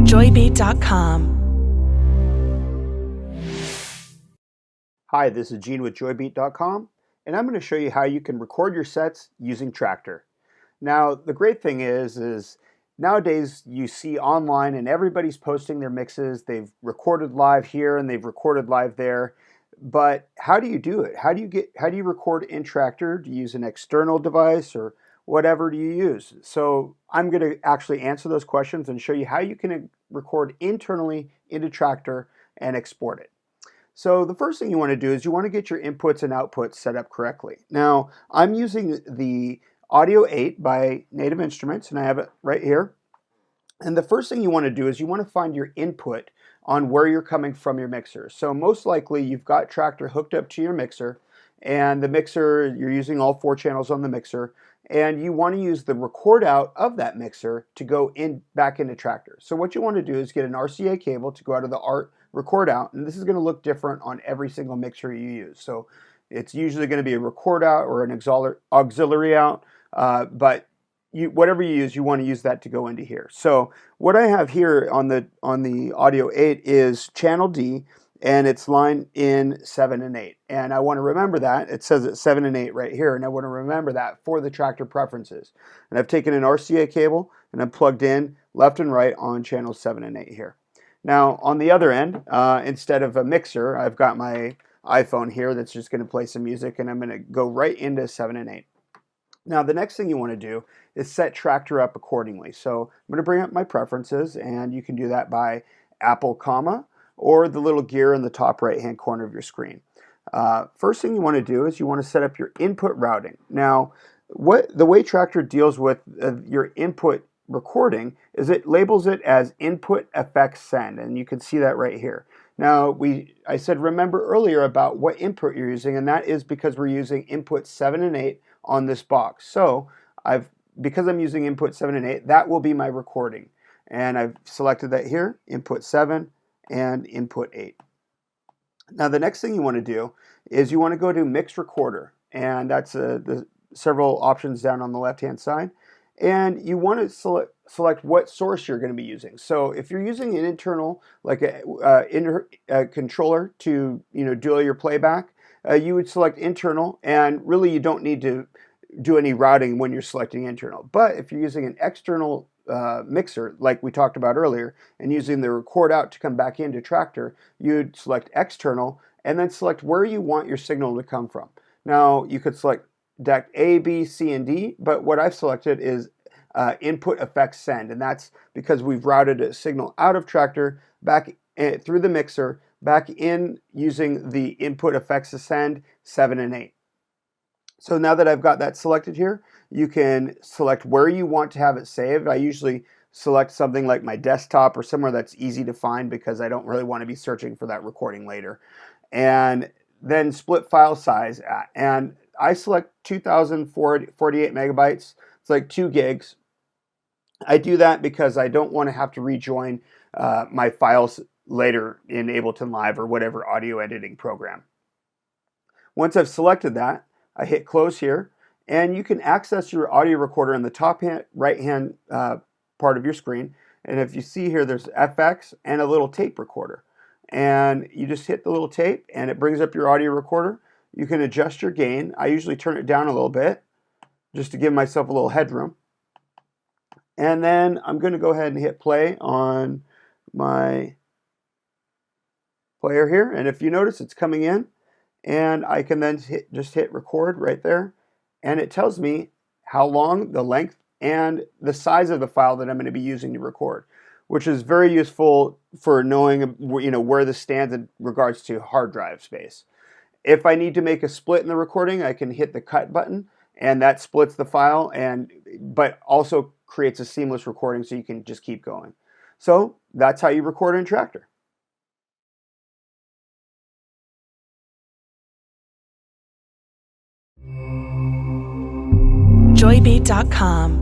joybeat.com. Hi, this is Gene with joybeat.com, and I'm going to show you how you can record your sets using Traktor. Now, the great thing is nowadays you see online and everybody's posting their mixes. They've recorded live here and they've recorded live there. But how do you do it? How do you record in Traktor? Do you use an external device or whatever do you use? So I'm going to actually answer those questions and show you how you can record internally into Traktor and export it. So the first thing you want to do is you want to get your inputs and outputs set up correctly. Now, I'm using the Audio 8 by Native Instruments, and I have it right here. And the first thing you want to do is you want to find your input on where you're coming from your mixer. So most likely you've got Traktor hooked up to your mixer, and the mixer, you're using all 4 channels on the mixer, and you want to use the record out of that mixer to go back into Traktor. So what you want to do is get an RCA cable to go out of the record out, and this is going to look different on every single mixer you use. So it's usually going to be a record out or an auxiliary out, but whatever you use, you want to use that to go into here. So what I have here on the Audio 8 is channel D, and it's line in 7 and 8. And I want to remember that. It says it's 7 and 8 right here, and I want to remember that for the Traktor preferences. And I've taken an RCA cable, and I've plugged in left and right on channels 7 and 8 here. Now, on the other end, instead of a mixer, I've got my iPhone here that's just going to play some music, and I'm going to go right into 7 and 8. Now, the next thing you want to do is set Traktor up accordingly. So I'm going to bring up my preferences, and you can do that by Apple, comma, or the little gear in the top right-hand corner of your screen. First thing you want to do is you want to set up your input routing. Now, the way Traktor deals with your input recording is it labels it as input effects send, and you can see that right here. Now, I said remember earlier about what input you're using, and that is because we're using input 7 and 8 on this box. So because I'm using input 7 and 8, that will be my recording. And I've selected that here, input 7 and input 8. Now the next thing you want to do is you want to go to Mix Recorder, and that's the several options down on the left-hand side. And you want to select what source you're going to be using. So if you're using an internal, like a controller to do your playback, you would select internal, and really you don't need to do any routing when you're selecting internal. But if you're using an external mixer, like we talked about earlier, and using the record out to come back into Traktor, you'd select external and then select where you want your signal to come from. Now you could select deck A, B, C, and D, but what I've selected is input effects send, and that's because we've routed a signal out of Traktor back through the mixer back in using the input effects send 7 and 8. So now that I've got that selected here, you can select where you want to have it saved. I usually select something like my desktop or somewhere that's easy to find because I don't really want to be searching for that recording later. And then split file size, and I select 2048 megabytes. It's like 2 gigs. I do that because I don't want to have to rejoin my files later in Ableton Live or whatever audio editing program. Once I've selected that, I hit close here, and you can access your audio recorder in the top right-hand part of your screen. And if you see here, there's FX and a little tape recorder. And you just hit the little tape, and it brings up your audio recorder. You can adjust your gain. I usually turn it down a little bit just to give myself a little headroom. And then I'm going to go ahead and hit play on my player here. And if you notice, it's coming in. And I can then just hit record right there, and it tells me how long, the length, and the size of the file that I'm going to be using to record, which is very useful for knowing where this stands in regards to hard drive space. If I need to make a split in the recording, I can hit the cut button, and that splits the file, but also creates a seamless recording so you can just keep going. So that's how you record in Traktor. joybeat.com.